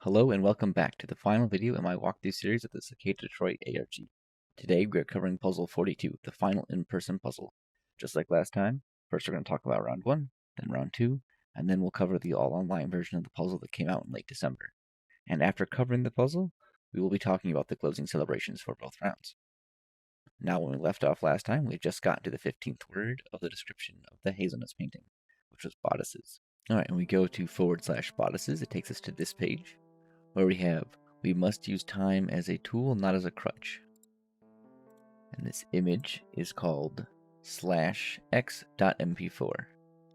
Hello and welcome back to the final video in my walkthrough series of the Cicada Detroit ARG. Today we're covering puzzle 42, the final in-person puzzle. Just like last time, first we're going to talk about round 1, then round 2, and then we'll cover the all-online version of the puzzle that came out in late December. And after covering the puzzle, we will be talking about the closing celebrations for both rounds. Now when we left off last time, we had just gotten to the 15th word of the description of the hazelnuts painting, which was bodices. Alright, and we go to /bodices, it takes us to this page, where we must use time as a tool, not as a crutch. And this image is called /x.mp4.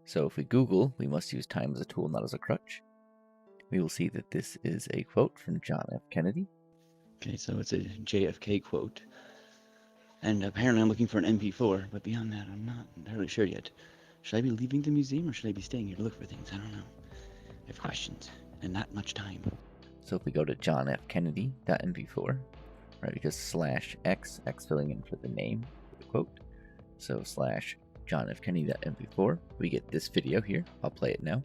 So if we Google, we must use time as a tool, not as a crutch, we will see that this is a quote from John F. Kennedy. Okay, so it's a JFK quote. And apparently I'm looking for an MP4, but beyond that, I'm not entirely sure yet. Should I be leaving the museum or should I be staying here to look for things? I don't know. I have questions and not much time. So if we go to John F. Kennedy.mp4, right, because /x, X filling in for the name of the quote, so /John F. Kennedy.mp4, we get this video here. I'll play it now.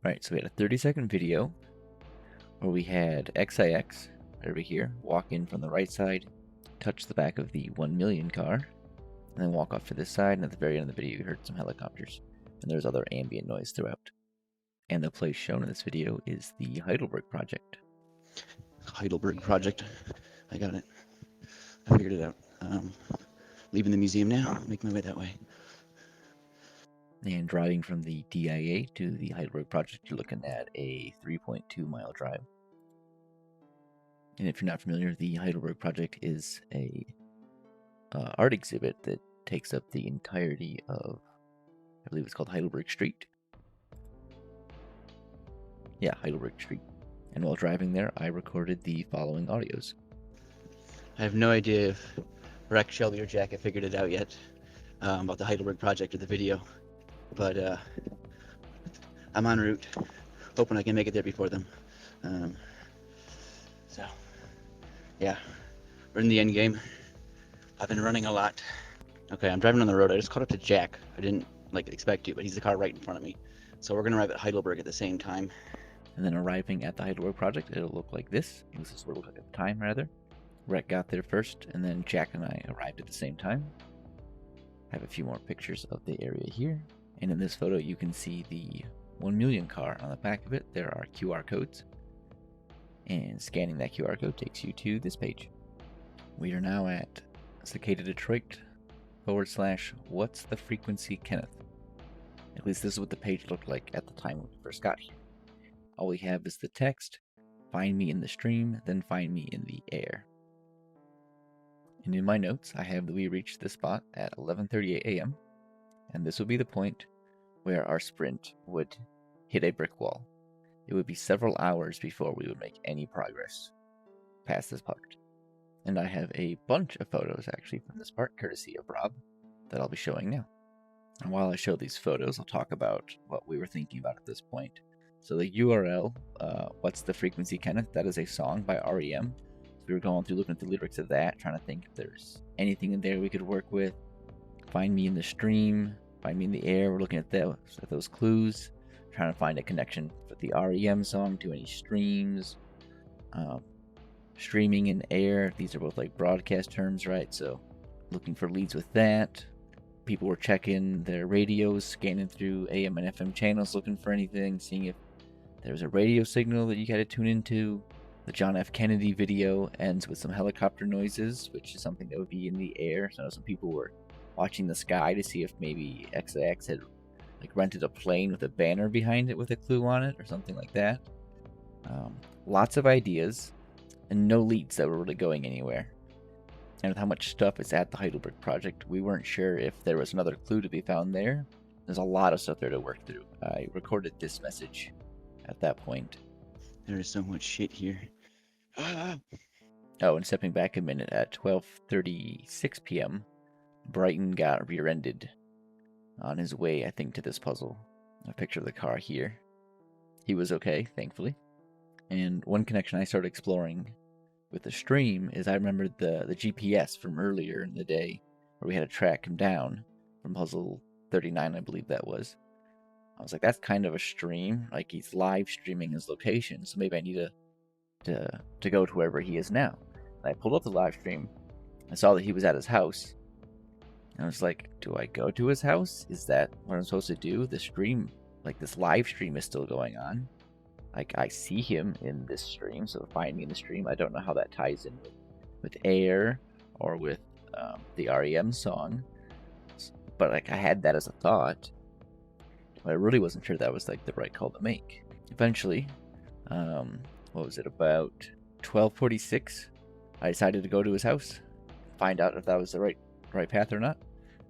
Right, so we had a 30-second video where we had XIX over here walk in from the right side, touch the back of the 1 million car, and then walk off to this side, and at the very end of the video you heard some helicopters, and there's other ambient noise throughout. And the place shown in this video is the Heidelberg Project. Heidelberg Project. I got it. I figured it out. Leaving the museum now, make my way that way. And driving from the DIA to the Heidelberg Project, you're looking at a 3.2 mile drive. And if you're not familiar, the Heidelberg Project is a art exhibit that takes up the entirety of, I believe it's called Heidelberg Street. Yeah, Heidelberg Street. And while driving there, I recorded the following audios. I have no idea if Rex, Shelby, or Jack have figured it out yet about the Heidelberg Project or the video. But I'm en route, hoping I can make it there before them. So, yeah, we're in the end game. I've been running a lot. Okay, I'm driving on the road. I just caught up to Jack. I didn't expect to, but he's the car right in front of me. So we're gonna arrive at Heidelberg at the same time. And then arriving at the Heidelberg Project, it'll look like this. This is what it looked like at the time, rather. Rhett got there first, and then Jack and I arrived at the same time. I have a few more pictures of the area here. And in this photo, you can see the 1 million car. On the back of it, there are QR codes. And scanning that QR code takes you to this page. We are now at Cicada Detroit / what's the frequency, Kenneth? At least this is what the page looked like at the time when we first got here. All we have is the text, find me in the stream, then find me in the air. And in my notes, I have that we reached this spot at 11:38 a.m. And this would be the point where our sprint would hit a brick wall. It would be several hours before we would make any progress past this part. And I have a bunch of photos actually from this part, courtesy of Rob, that I'll be showing now. And while I show these photos, I'll talk about what we were thinking about at this point. So the URL, What's the Frequency, Kenneth? That is a song by REM. So we were going through looking at the lyrics of that, trying to think if there's anything in there we could work with. Find me in the stream, find me in the air. We're looking at those clues, trying to find a connection for the REM song to any streams. Streaming and air, these are both like broadcast terms, right? So looking for leads with that. People were checking their radios, scanning through AM and FM channels, looking for anything, seeing if there's a radio signal that you got to tune into. The John F. Kennedy video ends with some helicopter noises, which is something that would be in the air. So I know some people were watching the sky to see if maybe XIX had rented a plane with a banner behind it with a clue on it or something like that. Lots of ideas and no leads that were really going anywhere. And with how much stuff is at the Heidelberg Project, we weren't sure if there was another clue to be found there. There's a lot of stuff there to work through. I recorded this message at that point. There is so much shit here. Ah! Oh, and stepping back a minute, at 12:36 p.m., Brighton got rear-ended on his way, I think, to this puzzle. A picture of the car here. He was okay, thankfully. And one connection I started exploring with the stream is I remembered the GPS from earlier in the day where we had to track him down from puzzle 39, I believe that was. I was like, that's kind of a stream. Like, he's live streaming his location, so maybe I need to go to wherever he is now. And I pulled up the live stream. I saw that he was at his house. And I was like, do I go to his house? Is that what I'm supposed to do? The stream, like this live stream is still going on. Like, I see him in this stream, so find me in the stream. I don't know how that ties in with Air or with the REM song. But like, I had that as a thought. But I really wasn't sure that was like the right call to make. Eventually, what was it, about 12:46? I decided to go to his house, find out if that was the right path or not.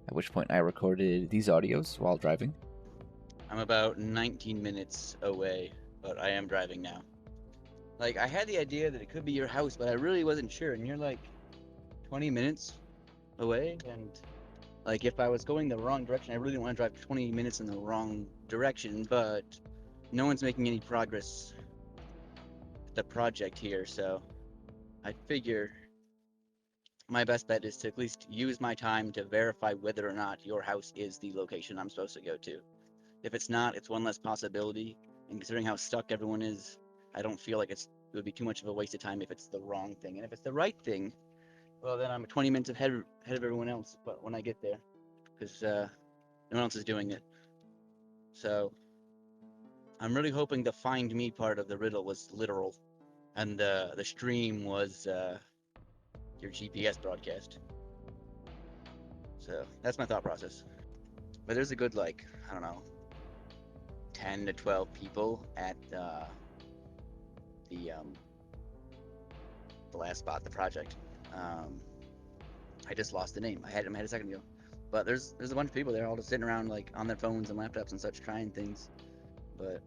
At which point I recorded these audios while driving. I'm about 19 minutes away, but I am driving now. Like, I had the idea that it could be your house, but I really wasn't sure. And you're like 20 minutes away, and like, if I was going the wrong direction, I really didn't want to drive 20 minutes in the wrong direction, but no one's making any progress with the project here, so I figure my best bet is to at least use my time to verify whether or not your house is the location I'm supposed to go to. If it's not, it's one less possibility, and considering how stuck everyone is, I don't feel like it would be too much of a waste of time if it's the wrong thing. And if it's the right thing, well, then I'm 20 minutes ahead of everyone else. But when I get there, because no one else is doing it, so I'm really hoping the find me part of the riddle was literal, and the stream was your GPS broadcast. So that's my thought process. But there's a good, like, I don't know, 10 to 12 people at the last spot, the project. I just lost the name. I had a second ago. But there's a bunch of people there all just sitting around, like, on their phones and laptops and such, trying things. But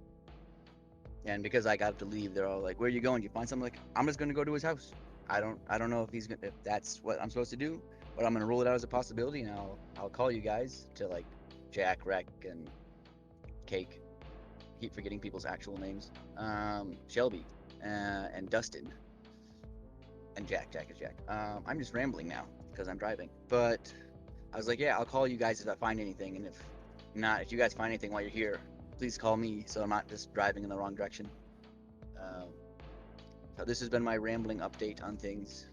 and because I got to leave, they're all like, "Where are you going? Do you find something?" Like, I'm just gonna go to his house. I don't know if that's what I'm supposed to do, but I'm gonna rule it out as a possibility, and I'll call you guys to, like, Jack, Rec, and Cake. Keep forgetting people's actual names. Shelby, and Dustin, and Jack. Jack is Jack. I'm just rambling now because I'm driving, but I was like, yeah, I'll call you guys if I find anything, and if not, if you guys find anything while you're here, please call me so I'm not just driving in the wrong direction. So this has been my rambling update on things.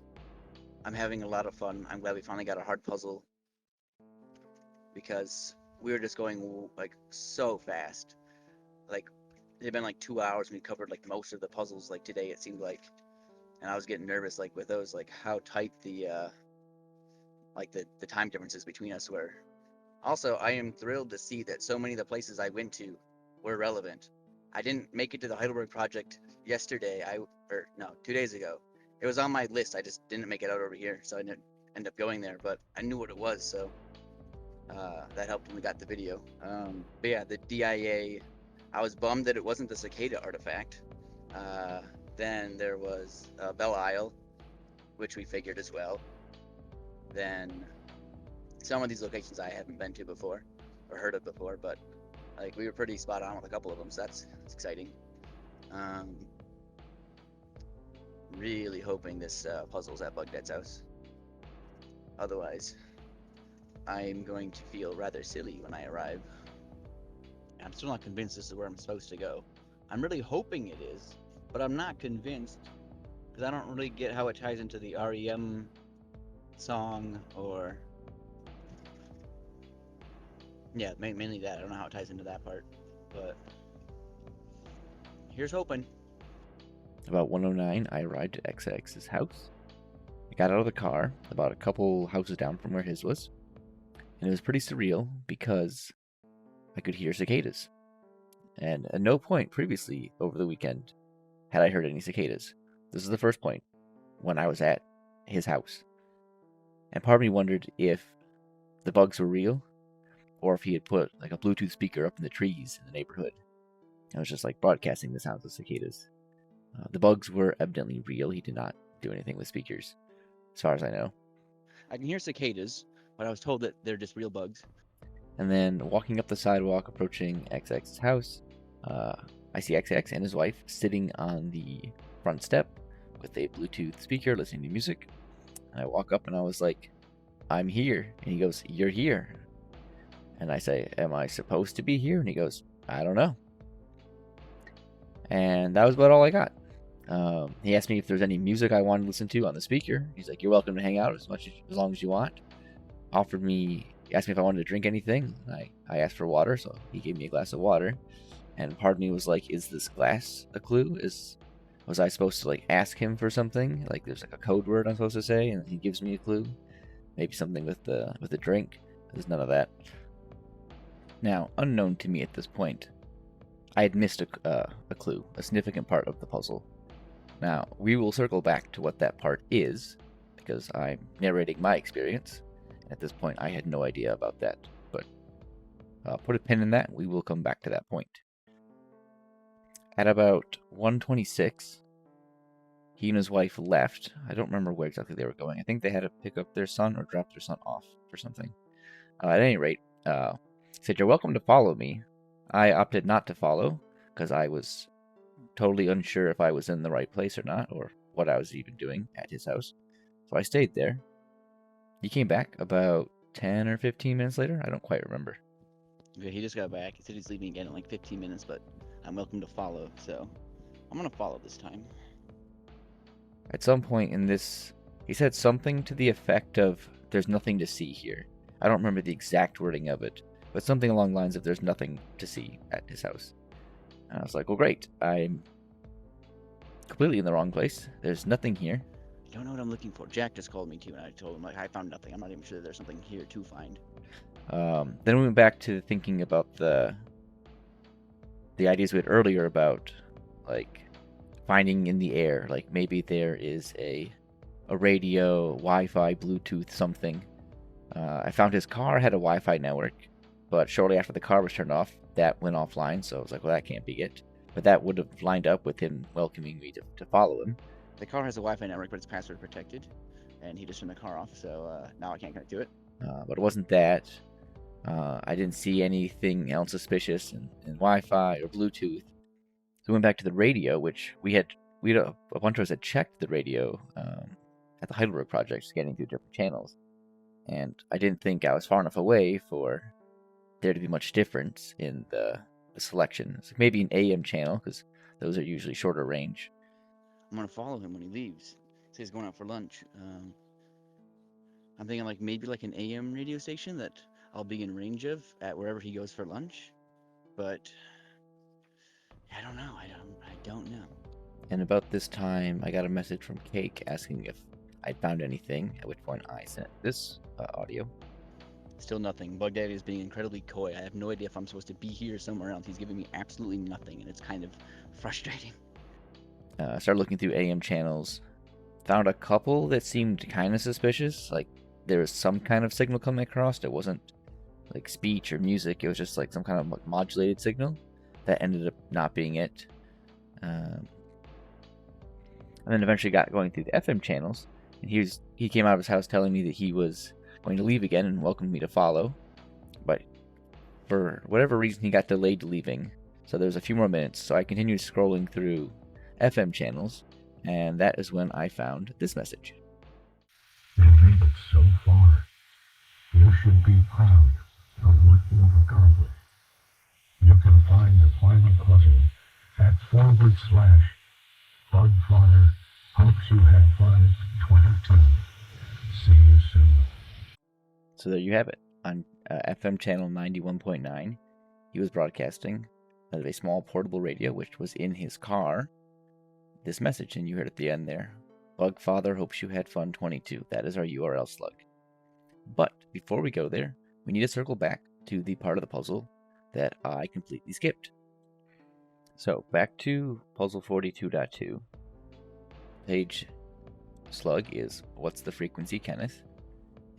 I'm having a lot of fun. I'm glad we finally got a hard puzzle because we were just going, like, so fast. Like, it had been like 2 hours and we covered, like, most of the puzzles, like, today, it seemed like. And I was getting nervous, like, with those, like, how tight the time differences between us were. Also, I am thrilled to see that so many of the places I went to were relevant. I didn't make it to the Heidelberg project yesterday. Or no, 2 days ago. It was on my list. I just didn't make it out over here, so I didn't end up going there. But I knew what it was, so that helped when we got the video. But yeah, the DIA. I was bummed that it wasn't the Cicada artifact. Then there was Belle Isle, which we figured as well. Then some of these locations I haven't been to before or heard of before, but, like, we were pretty spot on with a couple of them, so that's exciting. Really hoping this puzzle's at Bugdead's house. Otherwise, I'm going to feel rather silly when I arrive. I'm still not convinced this is where I'm supposed to go. I'm really hoping it is, but I'm not convinced because I don't really get how it ties into the REM song or... Yeah, mainly that. I don't know how it ties into that part, but here's hoping. About 1:09, I arrived at XX's house. I got out of the car about a couple houses down from where his was, and it was pretty surreal because I could hear cicadas. And at no point previously over the weekend had I heard any cicadas. This is the first point when I was at his house. And part of me wondered if the bugs were real or if he had put, like, a Bluetooth speaker up in the trees in the neighborhood. I was just like broadcasting the sounds of cicadas. The bugs were evidently real. He did not do anything with speakers, as far as I know. I can hear cicadas, but I was told that they're just real bugs. And then walking up the sidewalk, approaching XX's house, I see XX and his wife sitting on the front step with a Bluetooth speaker listening to music. And I walk up and I was like, I'm here. And he goes, you're here. And I say, am I supposed to be here? And he goes, I don't know. And that was about all I got. He asked me if there's any music I wanted to listen to on the speaker. He's like, you're welcome to hang out as long as you want. He asked me if I wanted to drink anything. I asked for water, so he gave me a glass of water. And part of me was like, is this glass a clue? Was I supposed to like ask him for something? Like there's like a code word I'm supposed to say, and he gives me a clue. Maybe something with the drink. There's none of that. Now, unknown to me at this point, I had missed a clue, a significant part of the puzzle. Now, we will circle back to what that part is, because I'm narrating my experience. At this point, I had no idea about that, but put a pin in that. We will come back to that point. At about 1:26, he and his wife left. I don't remember where exactly they were going. I think they had to pick up their son or drop their son off for something. At any rate, he said, you're welcome to follow me. I opted not to follow because I was totally unsure if I was in the right place or not, or what I was even doing at his house. So I stayed there. He came back about 10 or 15 minutes later. I don't quite remember. Okay, he just got back. He said he's leaving again in like 15 minutes, but I'm welcome to follow, so I'm gonna follow this time. At some point in this, he said something to the effect of, there's nothing to see here. I don't remember the exact wording of it, but something along the lines of, there's nothing to see at his house. And I was like, well, great. I'm completely in the wrong place. There's nothing here. I don't know what I'm looking for. Jack just called me too, and I told him, like, I found nothing. I'm not even sure there's something here to find. Then we went back to thinking about the ideas we had earlier about, like, finding in the air. Like, maybe there is a radio, Wi-Fi, Bluetooth, something. I found his car had a Wi-Fi network, but shortly after the car was turned off, that went offline, so I was like, well, that can't be it. But that would have lined up with him welcoming me to follow him. The car has a Wi-Fi network, but it's password protected, and he just turned the car off, so now I can't connect to it. But it wasn't that. I didn't see anything else suspicious in Wi-Fi or Bluetooth. So we went back to the radio, which a bunch of us had checked the radio at the Heidelberg Project, scanning through different channels. And I didn't think I was far enough away for there to be much difference in the selection. It's like maybe an AM channel, because those are usually shorter range. I'm gonna follow him when he leaves. Say he's going out for lunch. I'm thinking like maybe like an AM radio station that I'll be in range of at wherever he goes for lunch. But I don't know. I don't know. And about this time, I got a message from Cake asking if I'd found anything, at which point I sent this audio. Still nothing. Bug Daddy is being incredibly coy. I have no idea if I'm supposed to be here or somewhere else. He's giving me absolutely nothing, and it's kind of frustrating. I started looking through AM channels, found a couple that seemed kind of suspicious. Like there was some kind of signal coming across. It wasn't like speech or music. It was just like some kind of modulated signal that ended up not being it. And then eventually got going through the FM channels, and he came out of his house telling me that he was going to leave again and welcomed me to follow. But for whatever reason, he got delayed leaving. So there was a few more minutes. So I continued scrolling through FM channels, and that is when I found this message. You made it so far. You should be proud of what you've accomplished. You can find the final puzzle at /Bugfather hopes you had fun 22. See you soon. So there you have it. On FM channel 91.9, he was broadcasting out of a small portable radio, which was in his car, this message, and you heard at the end there, Bugfather hopes you had fun 22. That is our URL slug. But before we go there, we need to circle back to the part of the puzzle that I completely skipped. So back to puzzle 42.2. Page slug is, what's the frequency, Kenneth?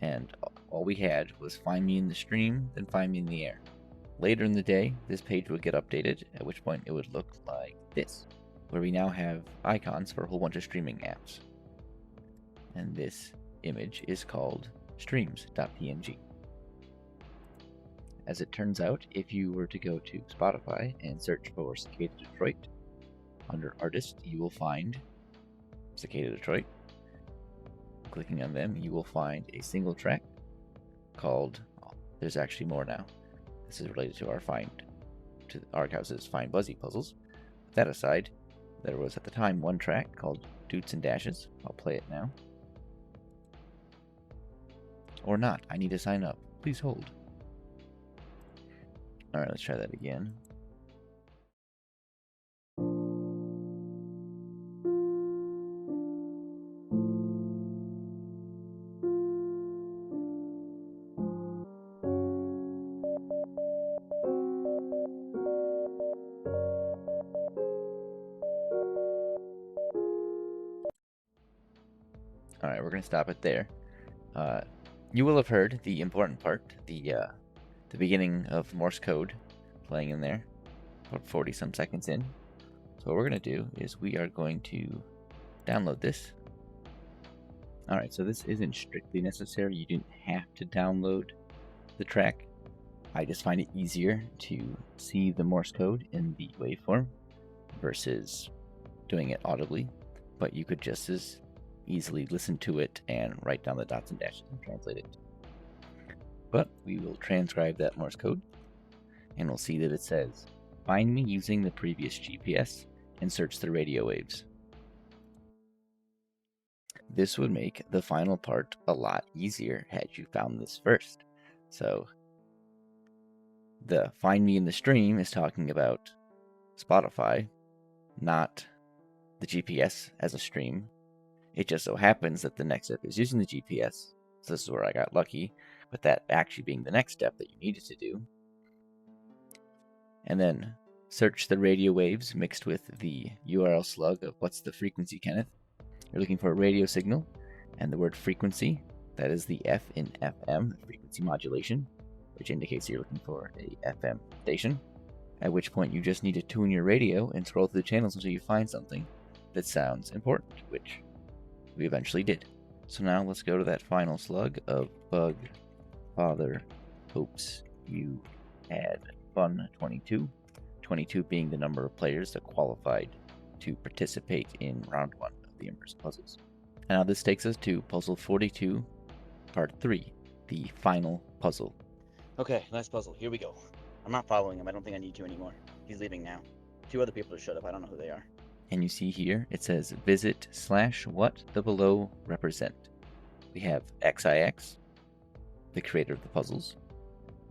And all we had was find me in the stream, then find me in the air. Later in the day, this page would get updated, at which point it would look like this, where we now have icons for a whole bunch of streaming apps. And this image is called streams.png. As it turns out, if you were to go to Spotify and search for Cicada Detroit, under Artist, you will find Cicada Detroit. Clicking on them, you will find a single track called, there's actually more now. This is related to Arkhouse's Find Buzzy puzzles. With that aside, there was at the time one track called Doots and Dashes. I'll play it now. Or not, I need to sign up. Please hold. Alright, let's try that again. Alright, we're going to stop it there. You will have heard the important part, the beginning of Morse code playing in there, about 40 some seconds in. So what we're going to do is we are going to download this. Alright, so this isn't strictly necessary. You didn't have to download the track. I just find it easier to see the Morse code in the waveform versus doing it audibly. But you could just as easily listen to it and write down the dots and dashes and translate it. But we will transcribe that Morse code, and we'll see that it says, "Find me using the previous GPS and search the radio waves." This would make the final part a lot easier had you found this first. So the "find me in the stream" is talking about Spotify, not the GPS as a stream. It just so happens that the next step is using the GPS, so this is where I got lucky, with that actually being the next step that you needed to do. And then search the radio waves mixed with the URL slug of what's the frequency, Kenneth. You're looking for a radio signal, and the word frequency, that is the F in FM, frequency modulation, which indicates you're looking for a FM station, at which point you just need to tune your radio and scroll through the channels until you find something that sounds important, which we eventually did. So now let's go to that final slug of Bug Father hopes you had fun 22. 22 being the number of players that qualified to participate in round 1 of the Immersive Puzzles. And now this takes us to Puzzle 42, Part 3, the final puzzle. Okay, last puzzle. Here we go. I'm not following him. I don't think I need to anymore. He's leaving now. 2 other people just showed up. I don't know who they are. And you see here, it says visit / what the below represent. We have XIX, the creator of the puzzles.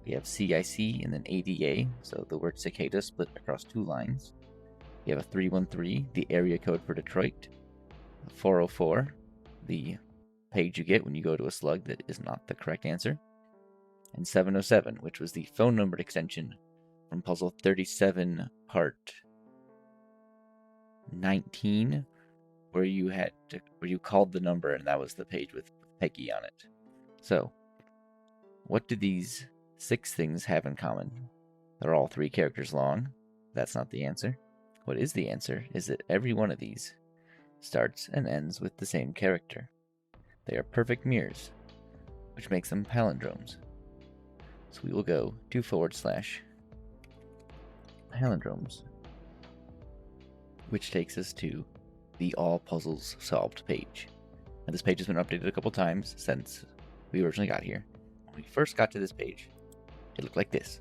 We have CIC and then ADA, so the word cicada split across 2 lines. We have a 313, the area code for Detroit. 404, the page you get when you go to a slug that is not the correct answer. And 707, which was the phone number extension from puzzle 37, part 19, where you called the number and that was the page with Peggy on it. So, what do these 6 things have in common? They're all 3 characters long. That's not the answer. What is the answer is that every one of these starts and ends with the same character. They are perfect mirrors, which makes them palindromes. So we will go to / palindromes, which takes us to the All Puzzles Solved page. Now this page has been updated a couple times since we originally got here. When we first got to this page, it looked like this.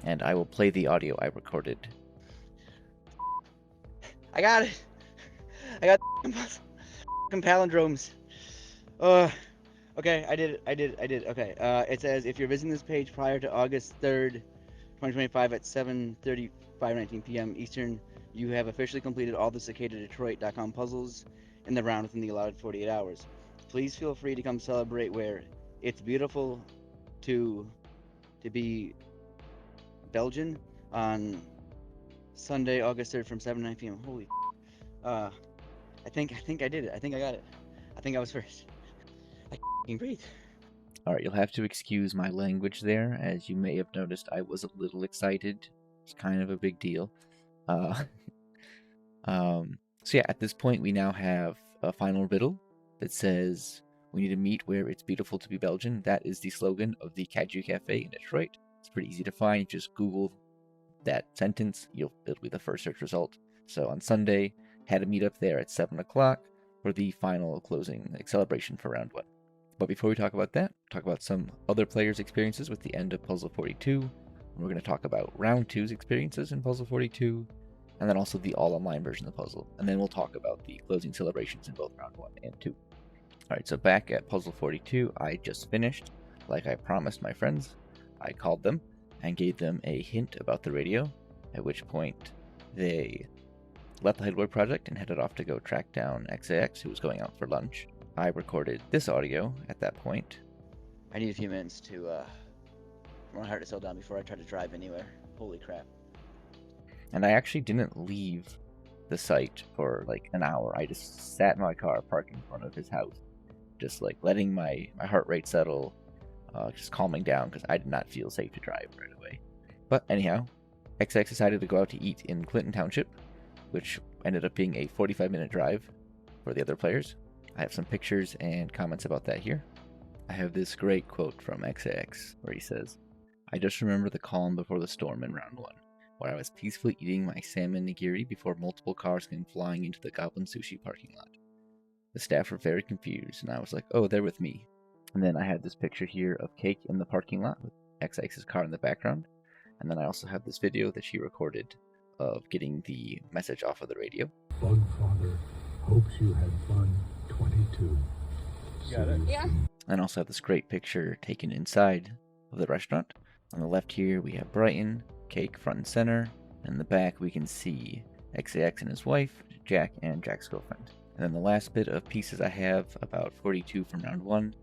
And I will play the audio I recorded. I got it! I got palindromes. Okay, I did it. Okay, it says, if you're visiting this page prior to August 3rd, 2025 at 7:35:19 p.m. Eastern, you have officially completed all the CicadaDetroit.com puzzles in the round within the allotted 48 hours. Please feel free to come celebrate where it's beautiful to be Belgian on Sunday, August 3rd from 7 to 9 p.m. Holy I think I did it. I think I got it. I think I was first. I can breathe. Alright, you'll have to excuse my language there. As you may have noticed, I was a little excited. It's kind of a big deal. Uh, so yeah, at this point, we now have a final riddle that says, "We need to meet where it's beautiful to be Belgian." That is the slogan of the Caju Cafe in Detroit. It's pretty easy to find. Just Google that sentence. It'll be the first search result. So on Sunday, had a meet up there at 7 o'clock for the final closing celebration for round 1. But before we talk about that, talk about some other players' experiences with the end of Puzzle 42. We're going to talk about round 2's experiences in Puzzle 42, and then also the all-online version of the puzzle. And then we'll talk about the closing celebrations in both round 1 and 2. Alright, so back at Puzzle 42, I just finished. Like I promised my friends, I called them and gave them a hint about the radio, at which point they left the Heidelberg Project and headed off to go track down XAX, who was going out for lunch. I recorded this audio at that point. I need a few minutes to for my heart to settle down before I try to drive anywhere. Holy crap. And I actually didn't leave the site for like an hour. I just sat in my car parked in front of his house, just like letting my heart rate settle, just calming down because I did not feel safe to drive right away. But anyhow, XX decided to go out to eat in Clinton Township, which ended up being a 45-minute drive for the other players. I have some pictures and comments about that here. I have this great quote from XX where he says, "I just remember the calm before the storm in round 1, where I was peacefully eating my salmon nigiri before multiple cars came flying into the Goblin Sushi parking lot. The staff were very confused, and I was like, oh, they're with me." And then I had this picture here of Cake in the parking lot with XX's car in the background. And then I also have this video that she recorded of getting the message off of the radio. Bug Father hopes you had fun. 22. Got it. Yeah. And also have this great picture taken inside of the restaurant. On the left here, we have Brighton, Cake front and center. And in the back, we can see XAX and his wife, Jack, and Jack's girlfriend. And then the last bit of pieces I have about 42 from round 1.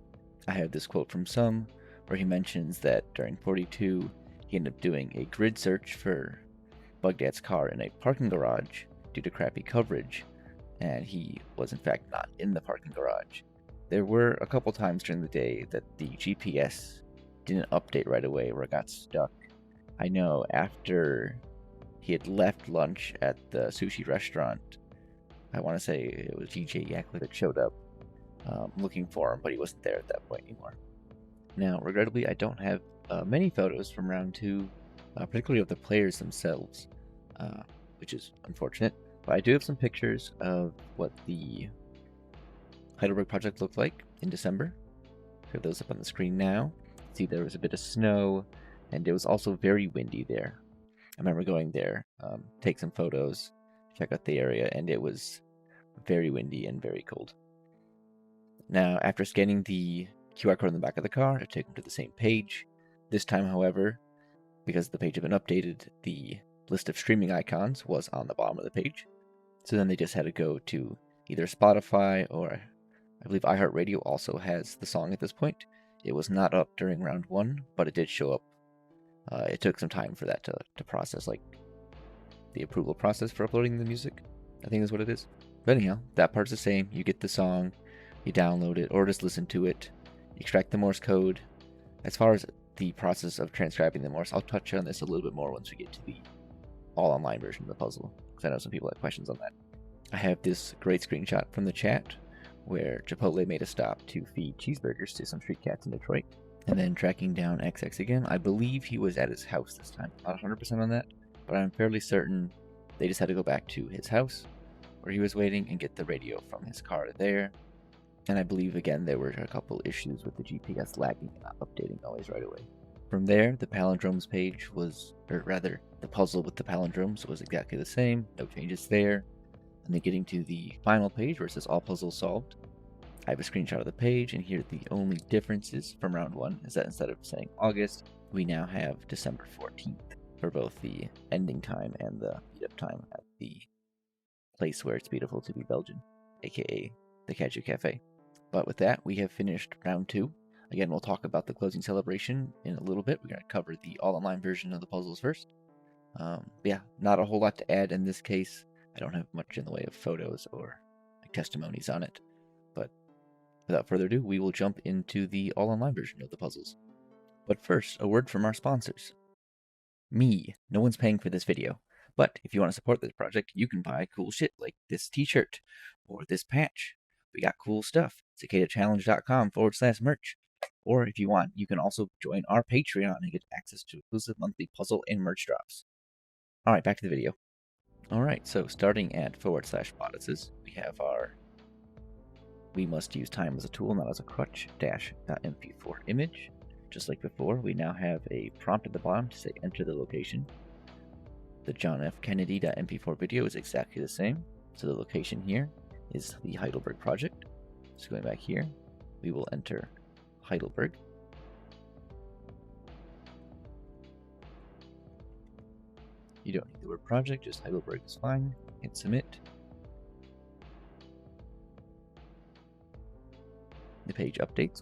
I have this quote from Sum, where he mentions that during 42, he ended up doing a grid search for Bugdad's car in a parking garage due to crappy coverage, and he was in fact not in the parking garage. There were a couple times during the day that the GPS didn't update right away where it got stuck. I know after he had left lunch at the sushi restaurant, I want to say it was DJ Yakla that showed up looking for him, but he wasn't there at that point anymore. Now, regrettably, I don't have many photos from round 2, particularly of the players themselves, which is unfortunate. But I do have some pictures of what the Heidelberg Project looked like in December. I have those up on the screen now. See, there was a bit of snow, and it was also very windy there. I remember going there, take some photos, check out the area, and it was very windy and very cold. Now, after scanning the QR code on the back of the car, it took them to the same page. This time, however, because the page had been updated, the list of streaming icons was on the bottom of the page. So then they just had to go to either Spotify or I believe iHeartRadio also has the song at this point. It was not up during round 1, but it did show up. It took some time for that to process, like the approval process for uploading the music, I think is what it is. But anyhow, that part's the same. You get the song, you download it, or just listen to it, extract the Morse code. As far as the process of transcribing the Morse, I'll touch on this a little bit more once we get to the all-online version of the puzzle, because I know some people have questions on that. I have this great screenshot from the chat where Chipotle made a stop to feed cheeseburgers to some street cats in Detroit, and then tracking down XX again. I believe he was at his house this time. Not 100% on that, but I'm fairly certain they just had to go back to his house where he was waiting and get the radio from his car there. And I believe, again, there were a couple issues with the GPS lagging and not updating always right away. From there, the palindromes page was, or rather, the puzzle with the palindromes was exactly the same. No changes there. And then getting to the final page where it says all puzzles solved. I have a screenshot of the page, and here the only differences from round 1 is that instead of saying August, we now have December 14th for both the ending time and the meetup time at the place where it's beautiful to be Belgian, aka the Caju Cafe. But with that, we have finished round 2. Again, we'll talk about the closing celebration in a little bit. We're going to cover the all-online version of the puzzles first. Yeah, not a whole lot to add in this case. I don't have much in the way of photos or like testimonies on it, but without further ado, we will jump into the all-online version of the puzzles. But first, a word from our sponsors. Me. No one's paying for this video. But if you want to support this project, you can buy cool shit like this t-shirt or this patch. We got cool stuff. cicadachallenge.com/merch. Or if you want, you can also join our Patreon and get access to exclusive monthly puzzle and merch drops. Alright, back to the video. Alright, so starting at /bodices, we have our we must use time as a tool, not as a crutch, -.mp4 image. Just like before, we now have a prompt at the bottom to say enter the location. The John F. Kennedy.mp4 video is exactly the same. So the location here is the Heidelberg project. So going back here, we will enter Heidelberg. You don't need the word project, just Heidelberg is fine. Hit submit. The page updates.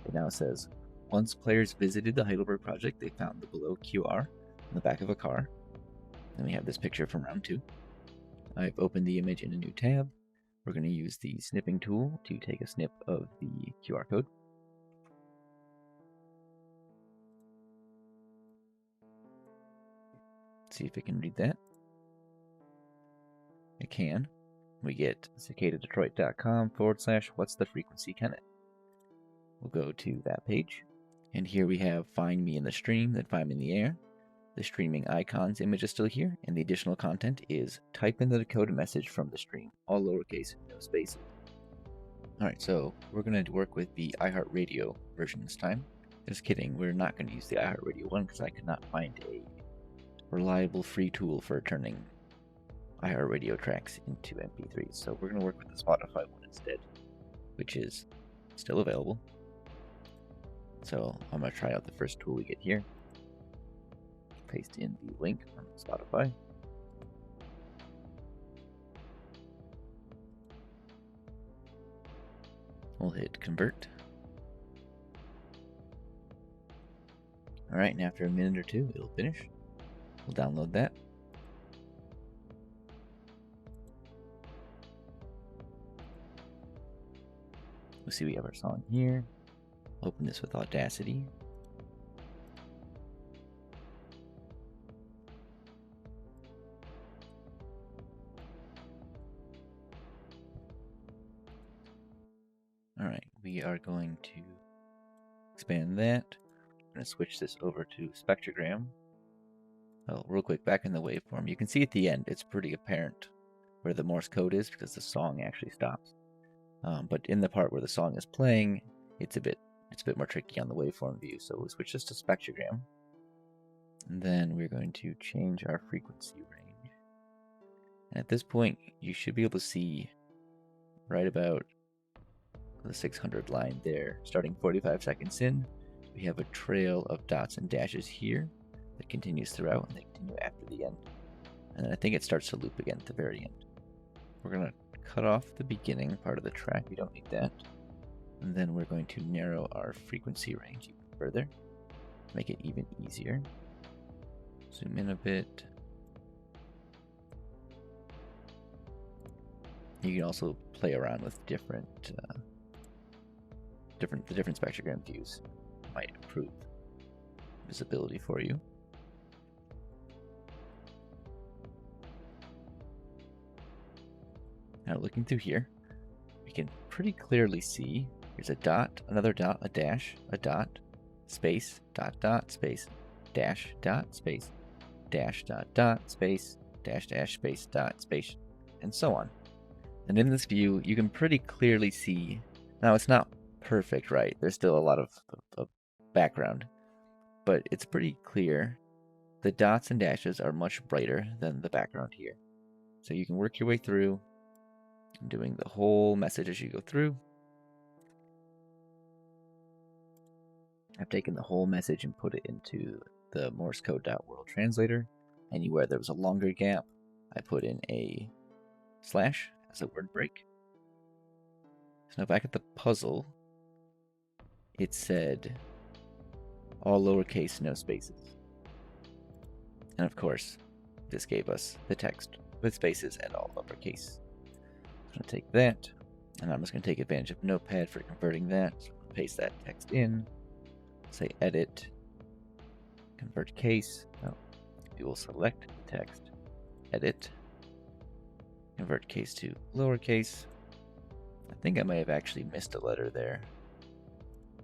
It now says, once players visited the Heidelberg project, they found the below QR on the back of a car. Then we have this picture from round 2. I've opened the image in a new tab. We're going to use the snipping tool to take a snip of the QR code. See if it can read that. It can. We get cicadadetroit.com/what's the frequency Kenneth. We'll go to that page. And here we have find me in the stream, then find me in the air. The streaming icons image is still here, and the additional content is type in the decoded message from the stream, all lowercase, no spaces. Alright, so we're going to work with the iHeartRadio version this time. Just kidding, we're not going to use the iHeartRadio one because I could not find a reliable free tool for turning iHeartRadio tracks into MP3s. So we're going to work with the Spotify one instead, which is still available. So I'm going to try out the first tool we get here. Paste in the link from Spotify. We'll hit convert. Alright, and after a minute or two, it'll finish. We'll download that. We'll see we have our song here. Open this with Audacity. Alright, we are going to expand that. I'm going to switch this over to spectrogram. Oh, real quick, back in the waveform. You can see at the end, it's pretty apparent where the Morse code is because the song actually stops. But in the part where the song is playing, it's a bit more tricky on the waveform view. So we'll switch this to spectrogram. And then we're going to change our frequency range. And at this point, you should be able to see right about the 600 line there. Starting 45 seconds in, we have a trail of dots and dashes here that continues throughout, and they continue after the end. And then I think it starts to loop again at the very end. We're going to cut off the beginning part of the track. We don't need that. And then we're going to narrow our frequency range even further, make it even easier. Zoom in a bit. You can also play around with the different spectrogram views. Might improve visibility for you. Now looking through here, we can pretty clearly see there's a dot, another dot, a dash, a dot, space, dot, dot, space, dash, dot, space, dash, dot, dot, space, dash, dash, space, dot, space, and so on. And in this view, you can pretty clearly see, now it's not perfect, right? There's still a lot of background, but it's pretty clear. The dots and dashes are much brighter than the background here. So you can work your way through, doing the whole message as you go through. I've taken the whole message and put it into the Morse code.world translator. Anywhere there was a longer gap, I put in a slash as a word break. So now back at the puzzle, it said all lowercase, no spaces. And of course, this gave us the text with spaces and all uppercase. I'm going to take that And I'm just going to take advantage of Notepad for converting that. So paste that text in, say edit, convert case. Oh, we will select the text, edit, convert case to lowercase. I think I may have actually missed a letter there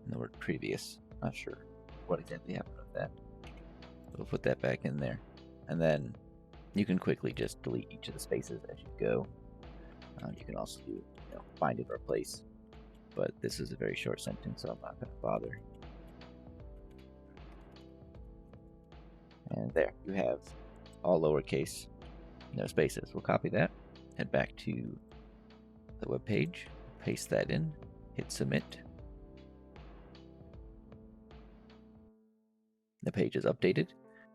in the word previous. Not sure what exactly happened with that. We'll put that back in there. And then you can quickly just delete each of the spaces as you go. You can also do find and replace. But this is a very short sentence, so I'm not going to bother. And there, you have all lowercase, no spaces. We'll copy that, head back to the web page, paste that in, hit submit. The page is updated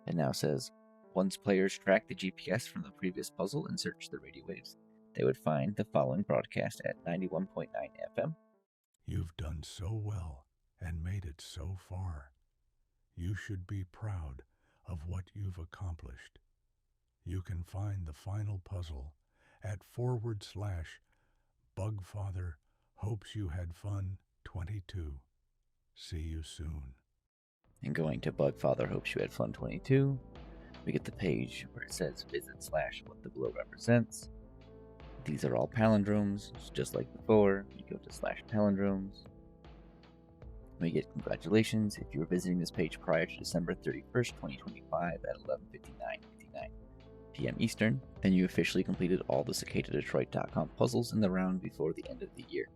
and now says, once players track the GPS from the previous puzzle and search the radio waves, they would find the following broadcast at 91.9 FM. You've done so well and made it so far. You should be proud of what you've accomplished. You can find the final puzzle at /Bugfather hopes you had fun 22. See you soon. And going to Bugfather hopes you had fun 22, we get the page where it says visit / what the below represents. These are all palindromes, just like before. You go to /palindromes. We get congratulations if you were visiting this page prior to December 31st, 2025 at 11:59 p.m. Eastern, then you officially completed all the CicadaDetroit.com puzzles in the round before the end of the year.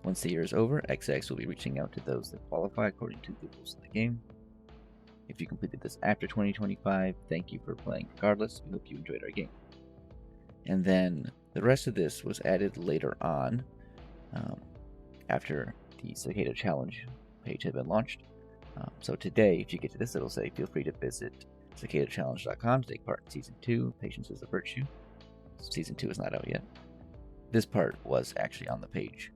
Once the year is over, XX will be reaching out to those that qualify according to the rules of the game. If you completed this after 2025, thank you for playing regardless. We hope you enjoyed our game. And then the rest of this was added later on, after the Cicada Challenge page had been launched. So today, if you get to this, it'll say, feel free to visit CicadaChallenge.com to take part in Season 2, Patience is a Virtue. Season 2 is not out yet. This part was actually on the page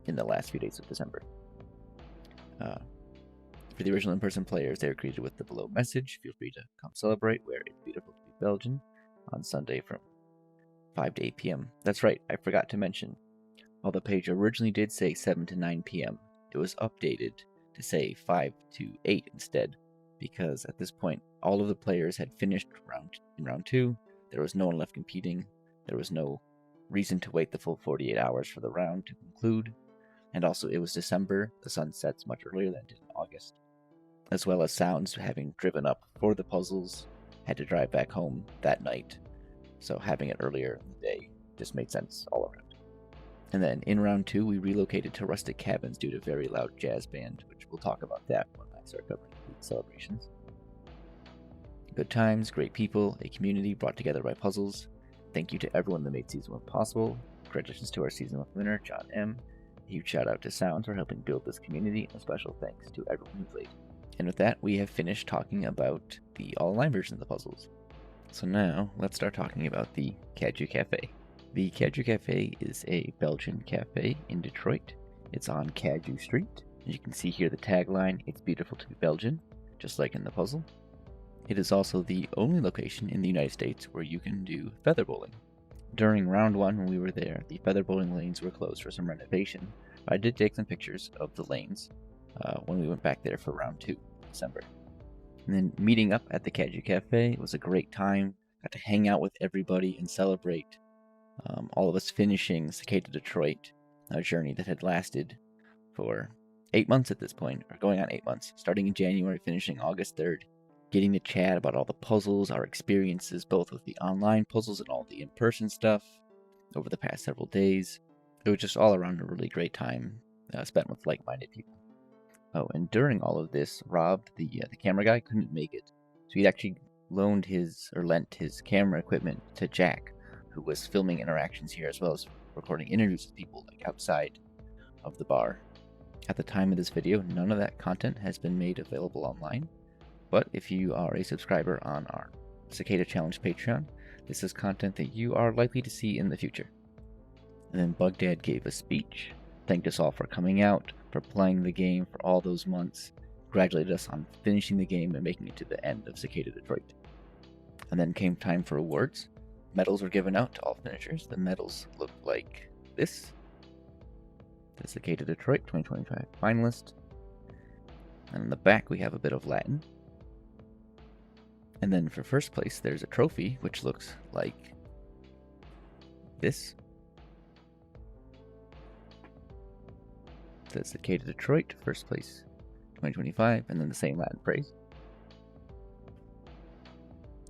in the last few days of December. For the original in-person players, they were greeted with the below message, feel free to come celebrate, where it's beautiful to be Belgian, on Sunday from 5 to 8 p.m. That's right, I forgot to mention. While the page originally did say 7 to 9 p.m., it was updated to say 5 to 8 instead, because at this point, all of the players had finished in round 2, there was no one left competing, there was no reason to wait the full 48 hours for the round to conclude, and also it was December, the sun sets much earlier than it did in August, as well as Sounds, having driven up for the puzzles, had to drive back home that night, so having it earlier in the day just made sense all around. And then in round 2, we relocated to rustic cabins due to very loud jazz band, which we'll talk about that when I start covering the celebrations. Good times, great people, a community brought together by puzzles. Thank you to everyone that made Season 1 possible. Congratulations to our Season 1 winner, John M. A huge shout out to Sounds for helping build this community, and a special thanks to everyone who played. And with that, we have finished talking about the all-online version of the puzzles. So now, let's start talking about the Caju Cafe. The Caju Cafe is a Belgian cafe in Detroit. It's on Caju Street. As you can see here the tagline, it's beautiful to be Belgian, just like in the puzzle. It is also the only location in the United States where you can do feather bowling. During round 1 when we were there, the feather bowling lanes were closed for some renovation, but I did take some pictures of the lanes when we went back there for round 2 in December. And then meeting up at the Caju Cafe was a great time. Got to hang out with everybody and celebrate all of us finishing Cicada Detroit, a journey that had lasted for 8 months at this point, or going on 8 months, starting in January, finishing August 3rd. Getting to chat about all the puzzles, our experiences, both with the online puzzles and all the in-person stuff over the past several days. It was just all around a really great time spent with like-minded people. Oh, and during all of this, Rob, the camera guy, couldn't make it. So he'd actually lent his camera equipment to Jack, who was filming interactions here as well as recording interviews with people like outside of the bar. At the time of this video, none of that content has been made available online. But if you are a subscriber on our Cicada Challenge Patreon, this is content that you are likely to see in the future. And then Bugdad gave a speech, thanked us all for coming out, for playing the game for all those months, congratulated us on finishing the game and making it to the end of Cicada Detroit. And then came time for awards. Medals were given out to all finishers. The medals looked like this. The Cicada Detroit 2025 finalist. And in the back, we have a bit of Latin. And then for first place, there's a trophy, which looks like this. The Cicada Detroit, first place 2025, and then the same Latin phrase.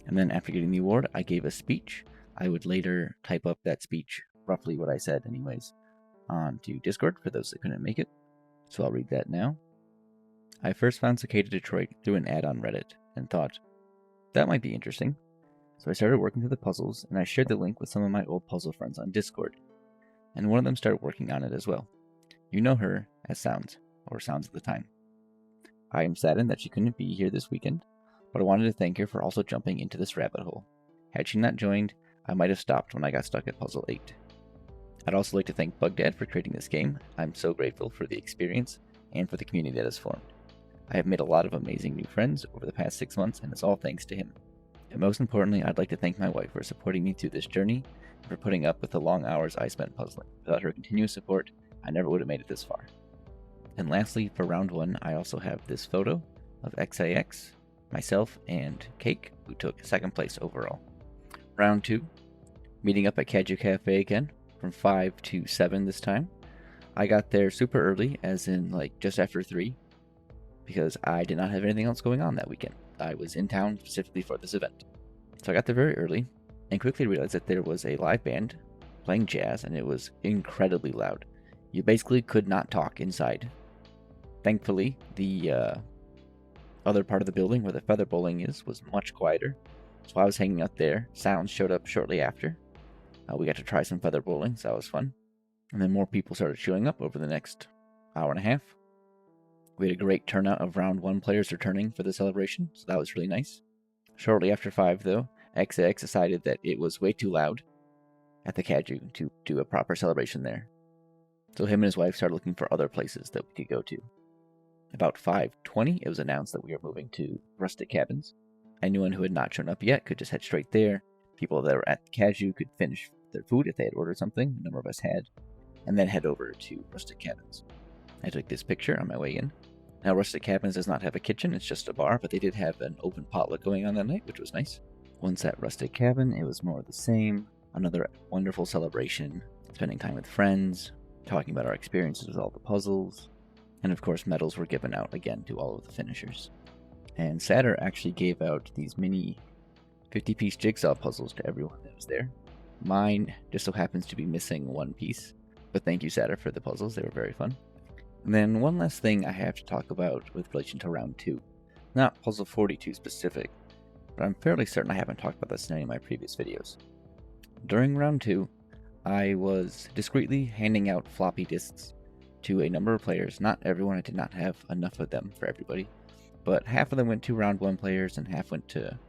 And then after getting the award, I gave a speech. I would later type up that speech, roughly what I said anyways, onto Discord for those that couldn't make it. So I'll read that now. I first found Cicada Detroit through an ad on Reddit and thought, that might be interesting. So I started working through the puzzles, and I shared the link with some of my old puzzle friends on Discord. And one of them started working on it as well. You know her as Sounds, or Sounds at the time. I am saddened that she couldn't be here this weekend, but I wanted to thank her for also jumping into this rabbit hole. Had she not joined, I might have stopped when I got stuck at Puzzle 8. I'd also like to thank Bugdad for creating this game. I'm so grateful for the experience and for the community that has formed. I have made a lot of amazing new friends over the past 6 months, and it's all thanks to him. And most importantly, I'd like to thank my wife for supporting me through this journey and for putting up with the long hours I spent puzzling. Without her continuous support, I never would have made it this far. And lastly, for round 1, I also have this photo of XIX, myself, and Cake, who took second place overall. Round 2, meeting up at Kaju Cafe again, from 5 to 7 this time. I got there super early, as in like just after 3, because I did not have anything else going on that weekend. I was in town specifically for this event. So I got there very early, and quickly realized that there was a live band playing jazz, and it was incredibly loud. You basically could not talk inside. Thankfully, the other part of the building where the feather bowling is was much quieter. So I was hanging out there. Sounds showed up shortly after. We got to try some feather bowling, so that was fun. And then more people started showing up over the next hour and a half. We had a great turnout of round 1 players returning for the celebration, so that was really nice. Shortly after 5, though, XX decided that it was way too loud at the Kaju to do a proper celebration there. So him and his wife started looking for other places that we could go to. About 5:20, it was announced that we were moving to Rustic Cabins. Anyone who had not shown up yet could just head straight there. People that were at the Kaju could finish their food if they had ordered something, a number of us had, and then head over to Rustic Cabins. I took this picture on my way in. Now, Rustic Cabins does not have a kitchen, it's just a bar, but they did have an open potluck going on that night, which was nice. Once at Rustic Cabin, it was more of the same. Another wonderful celebration, spending time with friends, talking about our experiences with all the puzzles, and of course medals were given out again to all of the finishers. And Satter actually gave out these mini 50-piece jigsaw puzzles to everyone that was there. Mine just so happens to be missing one piece, but thank you Satter for the puzzles, they were very fun. And then one last thing I have to talk about with relation to round 2. Not puzzle 42 specific, but I'm fairly certain I haven't talked about this in any of my previous videos. During round 2, I was discreetly handing out floppy disks to a number of players. Not everyone, I did not have enough of them for everybody, but half of them went to round 1 players and half went to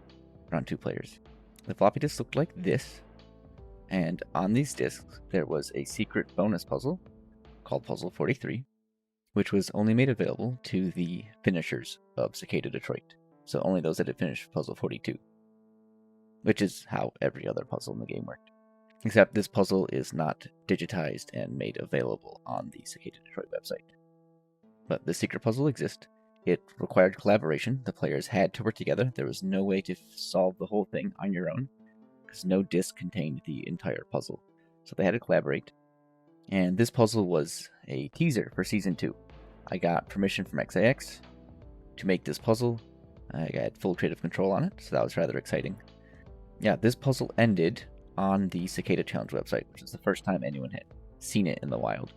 round 2 players. The floppy disks looked like this, and on these disks there was a secret bonus puzzle called Puzzle 43, which was only made available to the finishers of Cicada Detroit. So only those that had finished Puzzle 42, which is how every other puzzle in the game worked. Except this puzzle is not digitized and made available on the Cicada Detroit website. But the secret puzzle exists. It required collaboration. The players had to work together. There was no way to solve the whole thing on your own, because no disc contained the entire puzzle. So they had to collaborate. And this puzzle was a teaser for Season 2. I got permission from XIX to make this puzzle. I got full creative control on it, so that was rather exciting. Yeah, this puzzle ended on the Cicada Challenge website, which is the first time anyone had seen it in the wild.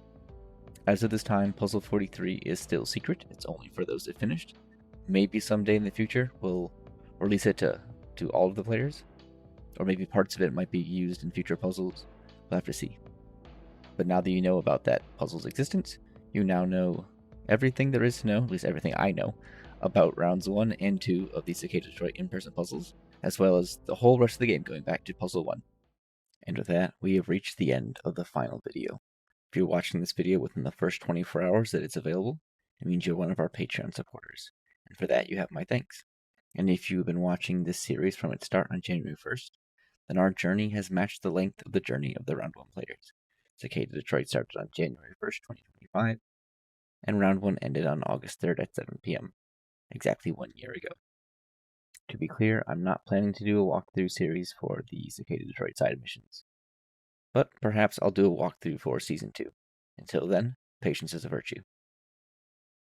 As of this time, Puzzle 43 is still secret. It's only for those that finished. Maybe someday in the future we'll release it to all of the players, or maybe parts of it might be used in future puzzles. We'll have to see. But now that you know about that puzzle's existence, you now know everything there is to know, at least everything I know, about rounds 1 and 2 of the Cicada Detroit in-person puzzles, as well as the whole rest of the game going back to Puzzle 1. And with that, we have reached the end of the final video. If you're watching this video within the first 24 hours that it's available, it means you're one of our Patreon supporters. And for that, you have my thanks. And if you've been watching this series from its start on January 1st, then our journey has matched the length of the journey of the round 1 players. Cicada Detroit started on January 1st, 2025, and round 1 ended on August 3rd at 7 p.m., exactly 1 year ago. To be clear, I'm not planning to do a walkthrough series for the Cicada Detroit side missions, but perhaps I'll do a walkthrough for Season 2. Until then, patience is a virtue.